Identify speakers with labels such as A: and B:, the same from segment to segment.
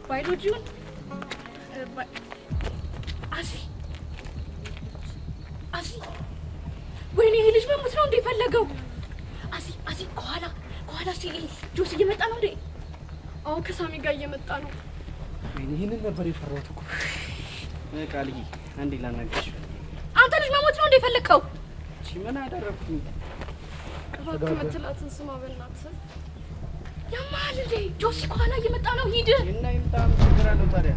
A: ባዮሎጂውን አሲ ወይኔ ይሄ ልጅ መሞት ነው እንዴ ፈለገው? አሲ ከኋላ ሲል ጆስ እየመጣ ነው እንዴ? አዎ ከሳሚ ጋር እየመጣ ነው።
B: ይሄንን ነበር የፈራሁት እኮ። ቃልዬ አንዴ ላናግርሽ።
A: አንተ ልጅ መሞት ነው እንዴ ፈለከው?
B: እሺ ምን አደረኩኝ?
A: እባክህ መትላትን ስማ በእናትህ። ያማል እንዴ ጆሲ ከኋላ እየመጣ ነው። ሂድ
B: እና ይምጣ። ችግር አለው ታዲያ?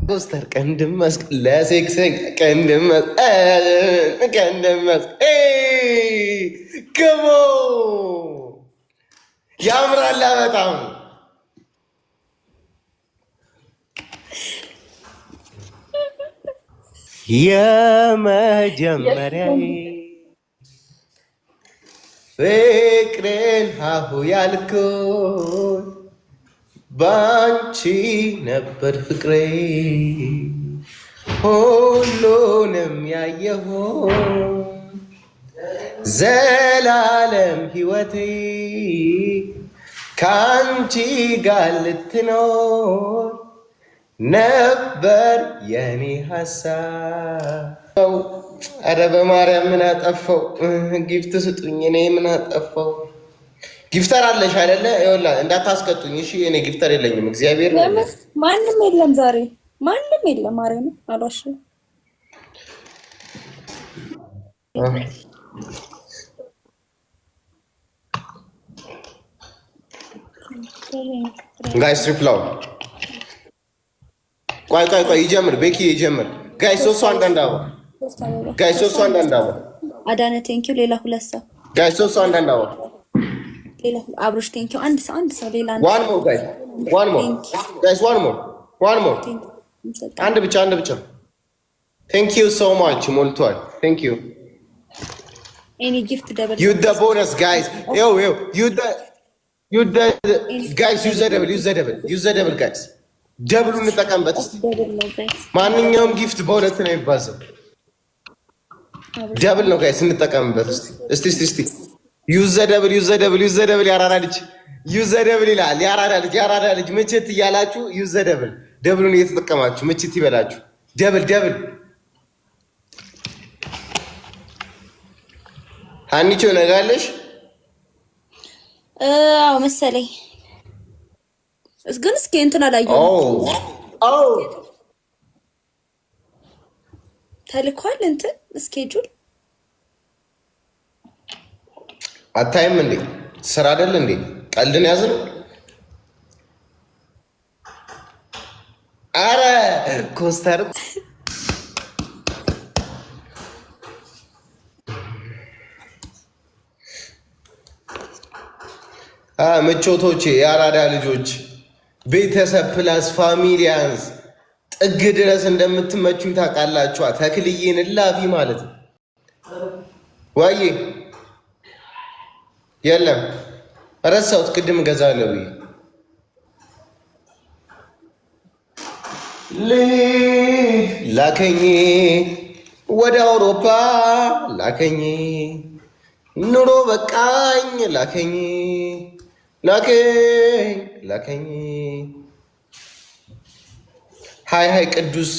C: Poster kendimez klasik kendimez kendimez come on ያምራል በጣም የመጀመሪያዬ ፍቅርን ሀሁ ያልኩት ባንቺ ነበር ፍቅሬ ሁሉንም ያየሁ ዘላለም ሕይወቴ ካንቺ ጋር ልትኖር ነበር የኔ ሐሳብ። ኧረ በማርያም ምን አጠፋው? ጊፍት ስጡኝ። እኔ ምን አጠፋው? ጊፍተር አለሽ አይደለ? ይኸውልህ እንዳታስቀጡኝ እሺ። እኔ ጊፍተር የለኝም። እግዚአብሔር
D: ማንም የለም ዛሬ ማንም የለም። ማርያም አሏሽ
C: ጋይስ ትሪፕላው ቆይ ይጀምር። ቤኪ ይጀምር። ጋይስ ሶስት ሰው አንዳንድ አበባ ጋይስ ሶስት ሰው አንዳንድ አበባ
D: አዳነ ቴንኪው። ሌላ ሁለት ሰው
C: ጋይስ ሶስት ሰው አንዳንድ አበባ
D: ሌላ አብሮሽ ቴንኪው። አንድ ሰው ሌላ
C: one more guys one more አንድ ብቻ thank you so much ሞልቷል። thank you
D: any gift double
C: you the bonus guys yo you the guys use the double guys ደብሉ እንጠቀምበት እስቲ። ማንኛውም ጊፍት በሁለት ነው የሚባዘው። ደብል ነው ጋይስ እንጠቀምበት እስቲ ዩዝ ዘ ደብል ያራዳ ልጅ ዩዝ ዘ ደብል ይላል። ያራዳ ልጅ ምችት እያላችሁ ዩዝ ዘ ደብል ደብሉን እየተጠቀማችሁ ምችት ይበላችሁ። ደብል አንቺ ነጋለሽ?
D: አዎ መሰለኝ። ግን እስኪ እንትን አላየሁም። ተልኳል እንትን ስኬጁል
C: አታይም እንዴ? ስራ አይደል እንዴ? ቀልድን ያዝን። አረ ኮስተር ምቾቶቼ የአራዳ ልጆች ቤተሰብ ፕላስ ፋሚሊያንስ ጥግ ድረስ እንደምትመቹኝ ታውቃላችኋ። ተክልዬን እላፊ ማለት ነው ወይ? የለም ረሳሁት። ቅድም እገዛለሁ ብዬ ላከኝ ወደ አውሮፓ ላከኝ ኑሮ በቃኝ ላከኝ ሃይ ቅዱስ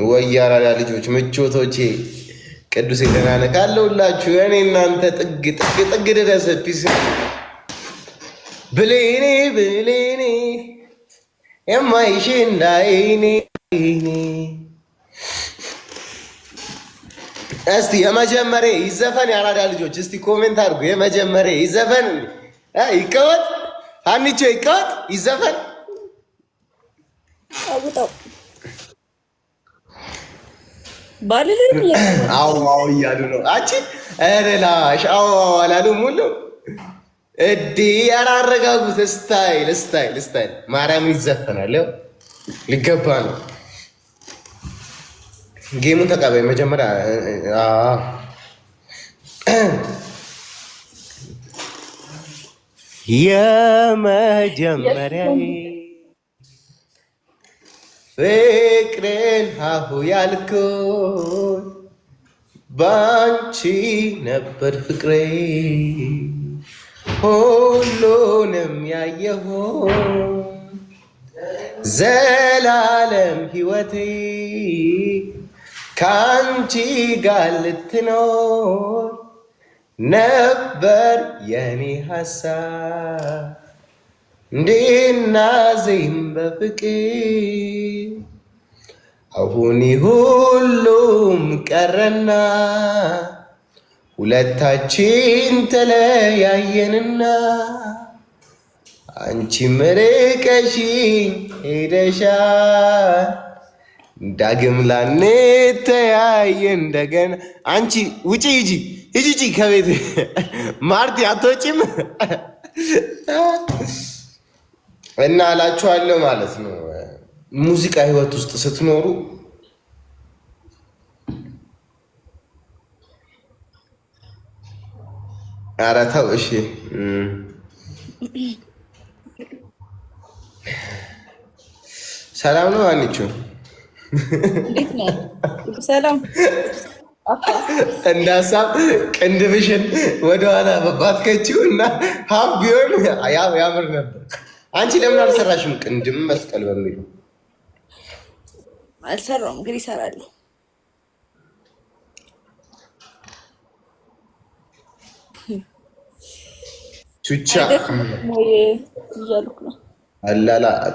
C: ወያራዳ ልጆች ምቾቶቼ ቅዱስ ደህና ካለሁላችሁ እኔ እናንተ ጥግ ድረስ ፒስ ብሌኔ የማይሽ እንዳይኔ እስቲ የመጀመሪያ ይዘፈን ያራዳ ልጆች እስቲ ኮሜንት አድርጉ። የመጀመሪያ ይዘፈን ይቀወጥ አንቺ ይቀወጥ ይዘፈን
D: አውጣው ባልልም
C: አው እያሉ ነው። አንቺ እረላሽ አው አላሉም ሁሉ እዲ ያራረጋጉት ስታይል ማርያም ይዘፈናል። ያው ሊገባ ነው። ጌሙን ተቀበይ መጀመሪያ የመጀመሪያዬ ፍቅርን ሀሁ ያልኩት ባንቺ ነበር ፍቅሬ ሁሉንም ያየሁት ዘላለም ሕይወቴ ካንቺ ጋር ልትኖር ነበር የኔ ሀሳብ እንድናዜም በፍቅር አሁን ሁሉም ቀረና ሁለታችን ተለያየንና አንቺም ርቀሽኝ ሄደሻል ዳግም ላንተያይ እንደገና አንቺ ውጪ ሂጂ ከቤት ማርቲ አትወጪም እና እላችኋለሁ ማለት ነው። ሙዚቃ ህይወት ውስጥ ስትኖሩ ኧረ ተው እሺ። ሰላም ነው አንቺ?
D: እንዴት ነህ? ሰላም
C: እንደ ሀሳብ ቅንድብሽን ወደኋላ ባትከቺው እና ሀብ ቢሆን ያምር ነበር። አንቺ ለምን አልሰራሽም? ቅንድም መስቀል በሚለው
D: አልሰራውም፣ እንግዲህ እሰራለሁ።
C: ቹቻ
D: እያልኩ ነው።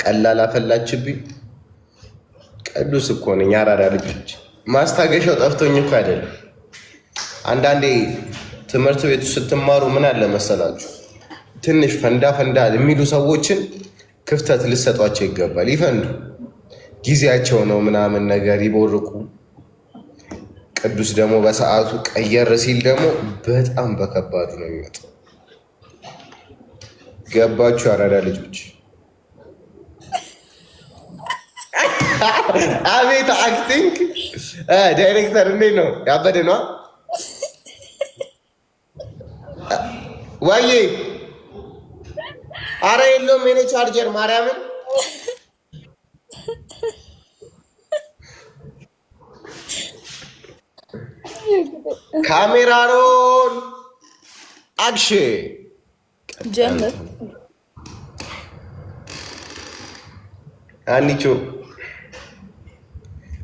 C: ቀላል አፈላችብኝ። ቅዱስ እኮ ነኝ። አራዳ ልጆች ማስታገሻው ጠፍቶኝ እኮ አይደለም። አንዳንዴ ትምህርት ቤቱ ስትማሩ ምን አለ መሰላችሁ ትንሽ ፈንዳ የሚሉ ሰዎችን ክፍተት ልሰጧቸው ይገባል። ይፈንዱ፣ ጊዜያቸው ነው ምናምን ነገር ይቦርቁ። ቅዱስ ደግሞ በሰዓቱ ቀየር ሲል ደግሞ በጣም በከባዱ ነው የሚመጣው። ገባችሁ አራዳ ልጆች? አቤት አክቲንግ! ዳይሬክተር እንዴት ነው? ያበደ ነው ዋዬ? አረ የለውም የኔ ቻርጀር ማርያምን። ካሜራ ሮል አክሽን
D: ጀምር።
C: አንቺ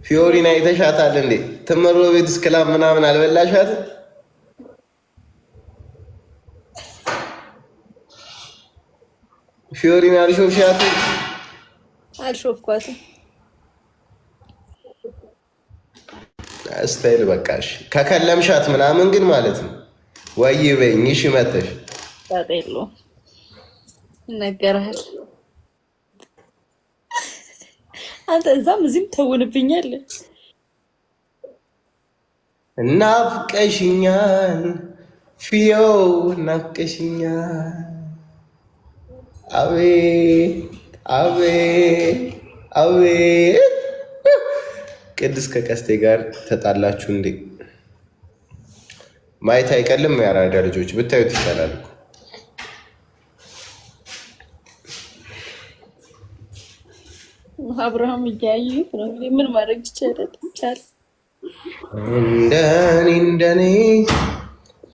C: ፊዮሪና የተሻታል እንዴ? ትምሮ ቤት እስክላም ምናምን አልበላሻትም? ፊዮሪና አልሾፍሻትም?
D: አልሾፍኳትም።
C: ስታይል በቃሽ። ከከለምሻት ምናምን ግን ማለት ነው ወይ በይኝ። እሺ መተሽ
D: ታጠይሎ ይነገራል። አንተ እዛም እዚህም ተውንብኛለህ።
C: ናፍቀሽኛል ፊዮ ናፍቀሽኛል። አቤት አቤት አቤት! ቅድስት ከቀስቴ ጋር ተጣላችሁ እንዴ? ማየት አይቀልም። ያራዳ ልጆች ብታዩት ይቻላል እኮ።
D: አብርሃም እያዩት ነው። ምን ማድረግ ይቻላል?
C: እንደኔ